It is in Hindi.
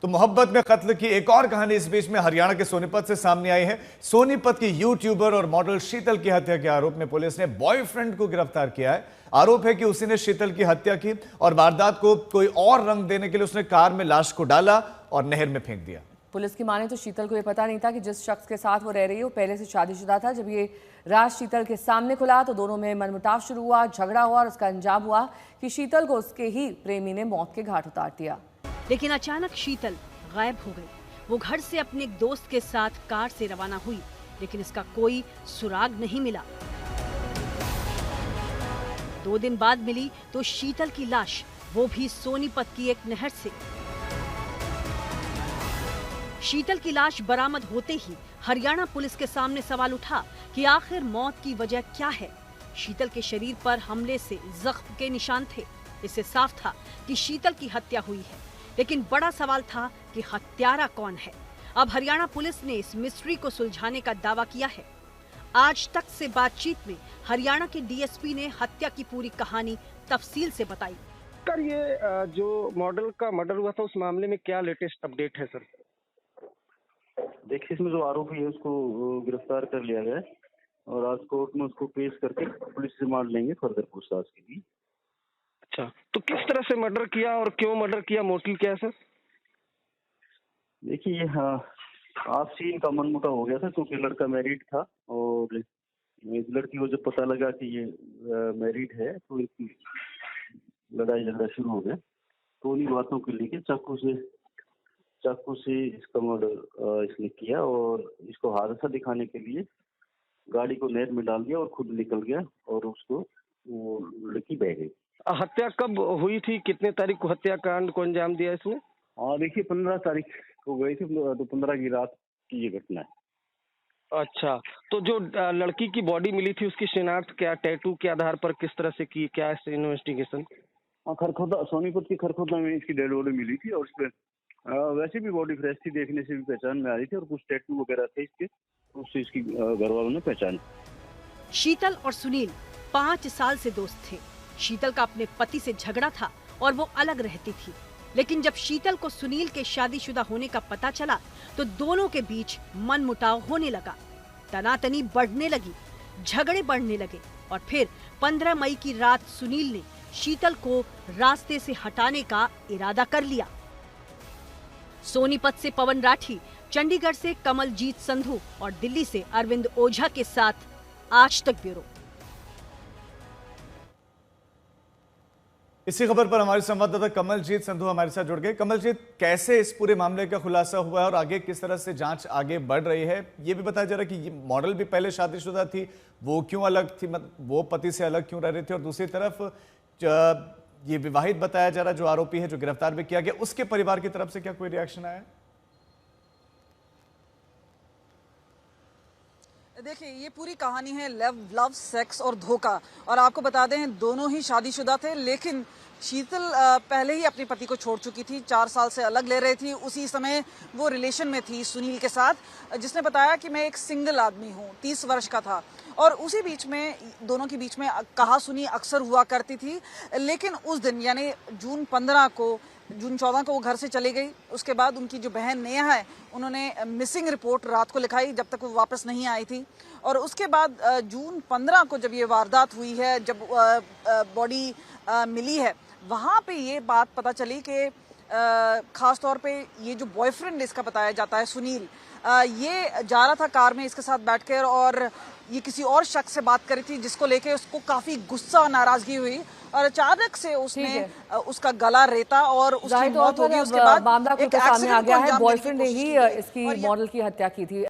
तो मोहब्बत में कत्ल की एक और कहानी इस बीच में हरियाणा के सोनीपत से सामने आई है। सोनीपत की यूट्यूबर और मॉडल शीतल की हत्या के आरोप में पुलिस ने बॉयफ्रेंड को गिरफ्तार किया है। आरोप है कि उसी ने शीतल की हत्या की और वारदात को कोई और रंग देने के लिए उसने कार में लाश को डाला और नहर में फेंक दिया। पुलिस की माने तो शीतल को यह पता नहीं था कि जिस शख्स के साथ वो रह रही है वो पहले से शादीशुदा था। जब ये राज शीतल के सामने खुला तो दोनों में मनमुटाव शुरू हुआ, झगड़ा हुआ और उसका अंजाम हुआ कि शीतल को उसके ही प्रेमी ने मौत के घाट उतार दिया। लेकिन अचानक शीतल गायब हो गई। वो घर से अपने एक दोस्त के साथ कार से रवाना हुई, लेकिन इसका कोई सुराग नहीं मिला। 2 दिन बाद मिली तो शीतल की लाश, वो भी सोनीपत की एक नहर से। शीतल की लाश बरामद होते ही हरियाणा पुलिस के सामने सवाल उठा कि आखिर मौत की वजह क्या है। शीतल के शरीर पर हमले से जख्म के निशान थे। इससे साफ था कि शीतल की हत्या हुई है, लेकिन बड़ा सवाल था कि हत्यारा कौन है। अब हरियाणा पुलिस ने इस मिस्ट्री को सुलझाने का दावा किया है। आज तक से बातचीत में हरियाणा के डीएसपी ने हत्या की पूरी कहानी तफसील से बताई। सर, ये जो मॉडल का मर्डर हुआ था उस मामले में क्या लेटेस्ट अपडेट है सर? देखिए, इसमें जो आरोपी है उसको गिरफ्तार कर लिया गया है और आज कोर्ट में उसको पेश करके पुलिस रिमांड लेंगे फर्दर पूछताछ के लिए। अच्छा, तो किस तरह से मर्डर किया और क्यों मर्डर किया, मोटिव क्या है सर? देखिए, आपसी इनका मनमुटाव हो गया था क्योंकि लड़का मैरिड था और इस लड़की को जब पता लगा कि ये मैरिड है तो इसकी लड़ाई झगड़ा शुरू हो गया। तो उन्हीं बातों को लेकर चाकू से इसका मर्डर इसने किया और इसको हादसा दिखाने के लिए गाड़ी को नहर में डाल दिया और खुद निकल गया और उसको वो लड़की बह गई। हत्या कब हुई थी, कितने तारीख को हत्याकांड को अंजाम दिया इसने? देखिए, 15 तारीख को गई थी, तो 15 की रात की ये घटना है। अच्छा, तो जो लड़की की बॉडी मिली थी उसकी शिनाख्त क्या, टैटू के आधार पर किस तरह से की, क्या है इन्वेस्टिगेशन? खरखोदा, सोनीपत की खरखोदा में इसकी डेड बॉडी मिली थी और उसपे वैसे भी बॉडी फ्रेश थी, देखने से भी पहचान में आ रही थी और कुछ टैटू वगैरह थे इसके, उससे इसकी घर वालों ने पहचान। शीतल और सुनील 5 साल से दोस्त थे। शीतल का अपने पति से झगड़ा था और वो अलग रहती थी, लेकिन जब शीतल को सुनील के शादीशुदा होने का पता चला तो दोनों के बीच मनमुटाव होने लगा, तनातनी बढ़ने लगी, झगड़े बढ़ने लगे और फिर 15 मई की रात सुनील ने शीतल को रास्ते से हटाने का इरादा कर लिया। सोनीपत से पवन राठी, चंडीगढ़ से कमलजीत संधू और दिल्ली से अरविंद ओझा के साथ आज तक ब्यूरो। इसी खबर पर हमारे संवाददाता कमलजीत संधू हमारे साथ जुड़ गए। कमलजीत, कैसे इस पूरे मामले का खुलासा हुआ है और आगे किस तरह से जांच आगे बढ़ रही है, ये भी बताया जा रहा है कि ये मॉडल भी पहले शादीशुदा थी, वो क्यों अलग थी, वो पति से अलग क्यों रह रही थी, और दूसरी तरफ ये विवाहित बताया जा रहा है जो आरोपी है, जो गिरफ्तार भी किया गया, उसके परिवार की तरफ से क्या कोई रिएक्शन आया? देखिए, ये पूरी कहानी है लव, सेक्स और धोखा। और आपको बता दें, दोनों ही शादीशुदा थे, लेकिन शीतल पहले ही अपने पति को छोड़ चुकी थी, 4 साल से अलग ले रही थी। उसी समय वो रिलेशन में थी सुनील के साथ, जिसने बताया कि मैं एक सिंगल आदमी हूँ, 30 वर्ष का था। और उसी बीच में दोनों के बीच में कहा सुनी अक्सर हुआ करती थी। लेकिन उस दिन यानी जून 14 को वो घर से चली गई। उसके बाद उनकी जो बहन नेहा है, उन्होंने मिसिंग रिपोर्ट रात को लिखाई जब तक वो वापस नहीं आई थी। और उसके बाद जून 15 को जब ये वारदात हुई है, जब बॉडी मिली है, वहाँ पे ये बात पता चली कि खास तौर पे ये जो बॉयफ्रेंड इसका बताया जाता है सुनील, ये जा रहा था कार में इसके साथ बैठकर और ये किसी और शख्स से बात करी थी, जिसको लेके उसको काफी गुस्सा और नाराजगी हुई और अचानक से उसने उसका गला रेता और उसकी मौत हो गई। उसके बाद मामला सामने आ गया है, बॉयफ्रेंड ने ही इसकी मॉडल की हत्या की थी।